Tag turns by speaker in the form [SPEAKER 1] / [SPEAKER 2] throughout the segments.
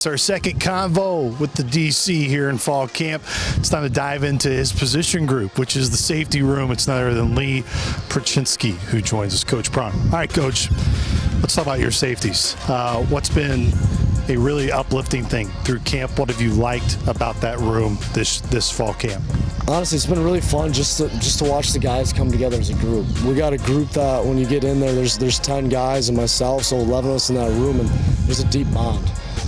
[SPEAKER 1] It's our second convo with the DC here in fall camp. It's time to dive into his position group, which is the safety room. It's none other than Lee Perchinsky who joins us, Coach Prawn. All right, Coach, let's talk about your safeties. What's been a really uplifting thing through camp? What have you liked about that room this fall camp?
[SPEAKER 2] Honestly, it's been really fun just to watch the guys come together as a group. We got a group that when you get in there, there's 10 guys and myself, so 11 of us in that room, and there's a deep bond.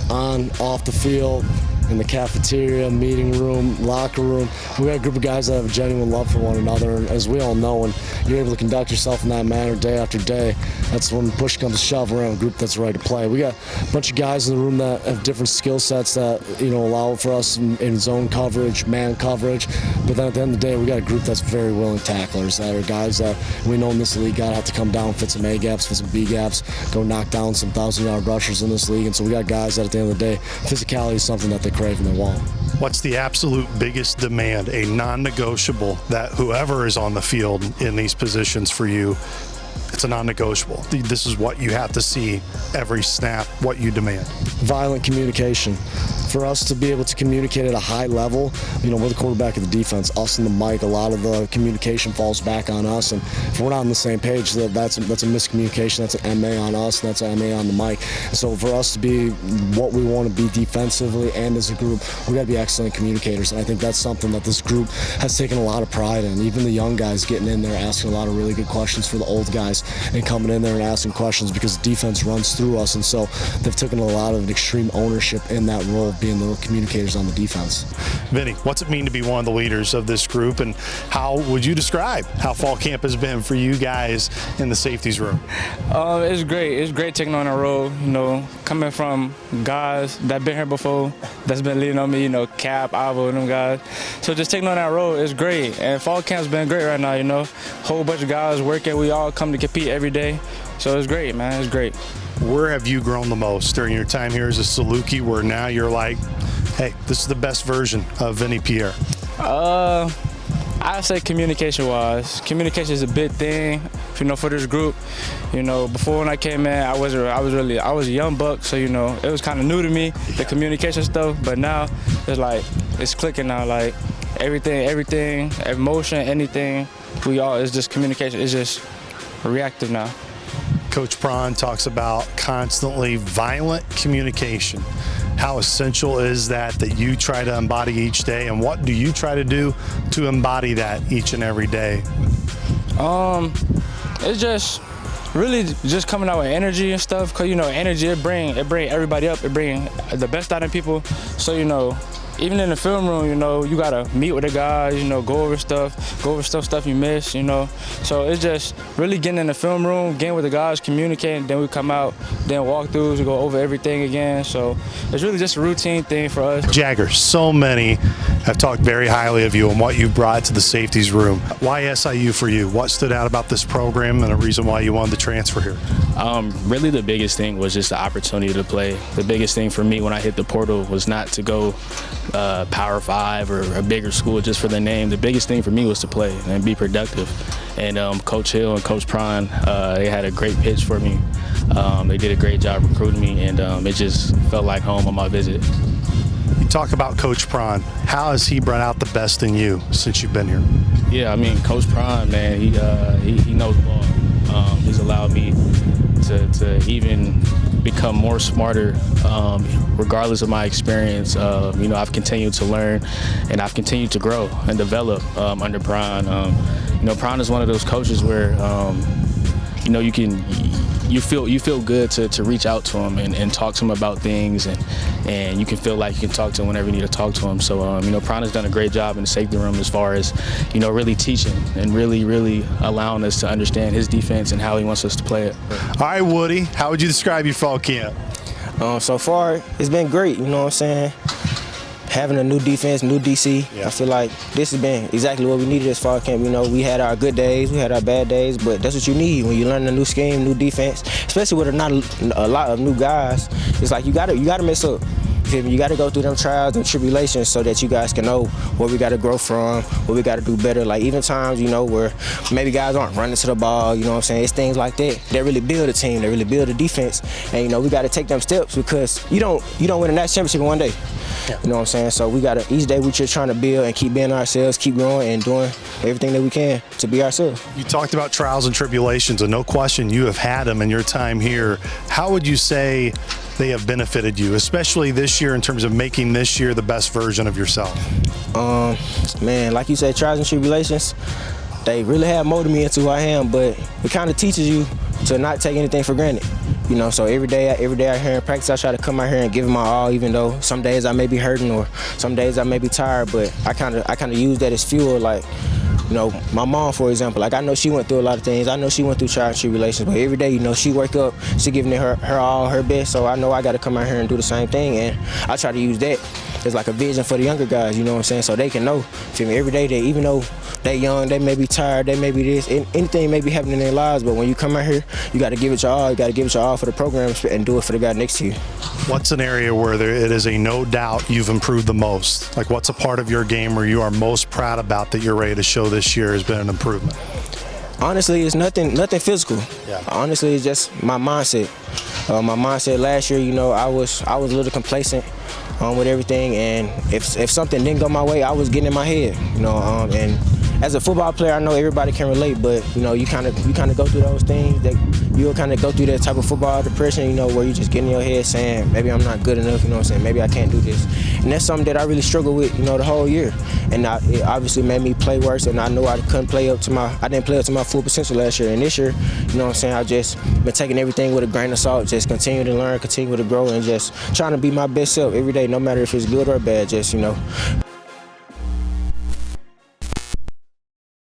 [SPEAKER 2] On, off the field, in the cafeteria, meeting room, locker room. We got a group of guys that have a genuine love for one another, and as we all know, when you're able to conduct yourself in that manner day after day, that's when push comes to shove. We're in a group that's ready to play. We got a bunch of guys in the room that have different skill sets that allow for us in zone coverage, man coverage, but then at the end of the day, we got a group that's very willing tacklers, that are guys that we know in this league gotta have to come down, fit some A gaps, fit some B gaps, go knock down some 1,000-yard rushers in this league, and so we got guys that at the end of the day, physicality is something that they crave and they want.
[SPEAKER 1] What's the absolute biggest demand, a non-negotiable, that whoever is on the field in these positions for you, it's a non-negotiable? This is what you have to see every snap, what you demand. Violent
[SPEAKER 2] communication. For us to be able to communicate at a high level, we're the quarterback of the defense, us and the mic, a lot of the communication falls back on us, and if we're not on the same page, that's a miscommunication, that's an MA on us, and that's an MA on the mic. And so for us to be what we want to be defensively and as a group, we got to be excellent communicators, and I think that's something that this group has taken a lot of pride in. Even the young guys getting in there, asking a lot of really good questions for the old guys, and coming in there and asking questions because the defense runs through us, and so they've taken a lot of extreme ownership in that role, being the communicators on the defense.
[SPEAKER 1] Vinny, what's it mean to be one of the leaders of this group, and how would you describe how fall camp has been for you guys in the safeties room?
[SPEAKER 3] It's great. It's great taking on a role, coming from guys that been here before, that's been leading on me, Cap, Avo, and them guys. So just taking on that role is great, and fall camp's been great right now, whole bunch of guys working, we all come to compete every day, so it's great, man, it's great.
[SPEAKER 1] Where have you grown the most during your time here as a Saluki, where now you're like, hey, this is the best version of Vinny Pierre?
[SPEAKER 3] I'd say communication-wise. Communication is a big thing, for this group. Before when I came in, I was a young buck, so it was kind of new to me, the communication stuff. But now it's clicking now. Like everything, emotion, anything. It's just communication. It's just reactive now.
[SPEAKER 1] Coach Prawn talks about constantly violent communication. How essential is that you try to embody each day, and what do you try to do to embody that each and every day?
[SPEAKER 3] It's just really just coming out with energy and stuff, because energy it bring everybody up, it bring the best out of people. So even in the film room, you gotta meet with the guys, go over stuff you miss, So it's just really getting in the film room, getting with the guys, communicating, then we come out, then walkthroughs, we go over everything again. So it's really just a routine thing for us.
[SPEAKER 1] Jagger, so many have talked very highly of you and what you've brought to the safeties room. Why SIU for you? What stood out about this program and a reason why you wanted to transfer here?
[SPEAKER 4] Really the biggest thing was just the opportunity to play. The biggest thing for me when I hit the portal was not to go Power 5 or a bigger school just for the name. The biggest thing for me was to play and be productive. And Coach Hill and Coach Prawn, they had a great pitch for me. They did a great job recruiting me, and it just felt like home on my visit.
[SPEAKER 1] You talk about Coach Prawn. How has he brought out the best in you since you've been here?
[SPEAKER 4] Yeah, Coach Prawn, man, he knows ball. He's allowed me to even become more smarter, regardless of my experience. I've continued to learn, and I've continued to grow and develop under Prawn. Prawn is one of those coaches where you feel good to reach out to him and talk to him about things, and you can feel like you can talk to him whenever you need to talk to him. So Prawn has done a great job in the safety room as far as really teaching and really allowing us to understand his defense and how he wants us to play it.
[SPEAKER 1] All right, Woody, how would you describe your fall camp?
[SPEAKER 5] So far it's been great, having a new defense, new DC. Yeah. I feel like this has been exactly what we needed this fall camp. We had our good days, we had our bad days, but that's what you need when you learn a new scheme, new defense, especially with not a lot of new guys. It's like you gotta mess up. If feel me? You got to go through them trials and tribulations so that you guys can know where we got to grow from, what we got to do better. Like even times, you know, where maybe guys aren't running to the ball, you know what I'm saying? It's things like that that really build a team, that really build a defense. And, you know, we got to take them steps because you don't win a national championship in one day.
[SPEAKER 1] Yeah.
[SPEAKER 5] You know what I'm saying? So we got to, each day we just trying to build and keep being ourselves, keep growing and doing everything that we can to be ourselves.
[SPEAKER 1] You talked about trials and tribulations, and no question you have had them in your time here. How would you say they have benefited you, especially this year in terms of making this year the best version of yourself?
[SPEAKER 5] Man, like you said, trials and tribulations, they really have molded me into who I am, but it kind of teaches you to not take anything for granted. You know, so every day out here in practice, I try to come out here and give it my all, even though some days I may be hurting or some days I may be tired, but I kind of use that as fuel. Like, you know, my mom, for example, like I know she went through a lot of things. I know she went through trials and tribulations, but every day, you know, she wake up, she giving it her all, her best. So I know I got to come out here and do the same thing, and I try to use that as like a vision for the younger guys. You know what I'm saying? So they can know, feel me? Every day, they, even though they young, they may be tired, they may be this, anything may be happening in their lives. But when you come out here, you got to give it your all. You got to give it your all for the program and do it for the guy next to you.
[SPEAKER 1] What's an area where it is a no doubt you've improved the most? Like what's a part of your game where you are most proud about that you're ready to show this year has been an improvement?
[SPEAKER 5] Honestly, it's nothing physical.
[SPEAKER 1] Yeah.
[SPEAKER 5] Honestly, it's just my mindset. My mindset last year, you know, I was a little complacent with everything, and if something didn't go my way, I was getting in my head, you know. And as a football player, I know everybody can relate, but you know, you kind of go through those things. That you'll kind of go through that type of football depression, you know, where you just get in your head saying, maybe I'm not good enough, you know what I'm saying? Maybe I can't do this. And that's something that I really struggled with, you know, the whole year. And it obviously made me play worse, and I know I didn't play up to my full potential last year. And this year, you know what I'm saying, I just been taking everything with a grain of salt, just continue to learn, continue to grow, and just trying to be my best self every day, no matter if it's good or bad, just, you know,